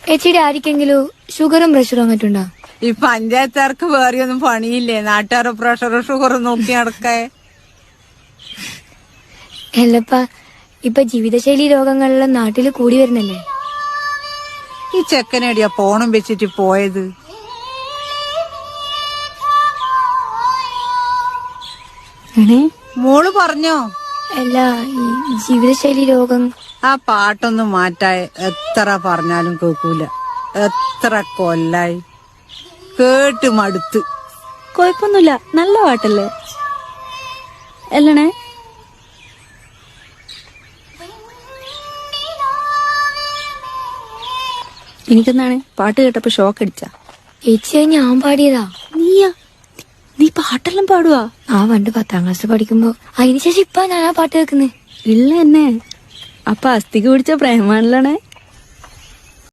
ചേച്ചിയുടെ ആർക്കെങ്കിലും ഷുഗറും പ്രഷറും അങ്ങോട്ടുണ്ടോ? ഈ പഞ്ചായത്തുകാർക്ക് വേറെയൊന്നും പണിയില്ലേ? നാട്ടുകാരുടെ പ്രഷറും ഷുഗറും നോക്കി നടക്കേ. അല്ലപ്പ ഇപ്പൊ ജീവിതശൈലി രോഗങ്ങളെല്ലാം നാട്ടില് കൂടി വരുന്നല്ലേ? ഈ ചെക്കനേടിയാ ഫോണും വെച്ചിട്ട് പോയത്? മോള് പറഞ്ഞോ? അല്ല, ഈ ജീവിതശൈലി രോഗം. ആ പാട്ടൊന്നും മാറ്റാ എത്ര പറഞ്ഞാലും കേൾക്കൂല. എത്ര കൊല്ലായി കേട്ട് മടുത്ത്. കൊഴപ്പൊന്നുമില്ല, നല്ല പാട്ടല്ലേ അല്ലണേ? എനിക്കെന്താണ് പാട്ട് കേട്ടപ്പോ ഷോക്ക് അടിച്ച? ചേച്ചിയെ ഞാൻ പാടിയതാ. നീ പാട്ടെല്ലാം പാടുവാ? ആ പണ്ട് 10ാം ക്ലാസ് പഠിക്കുമ്പോ. അതിനുശേഷം ഇപ്പൊ ഞാനാ പാട്ട് കേൾക്കുന്നത്. ഇല്ല എന്നെ അപ്പൊ അസ്ഥിക്ക് പിടിച്ച പ്രേമാണല്ലേ?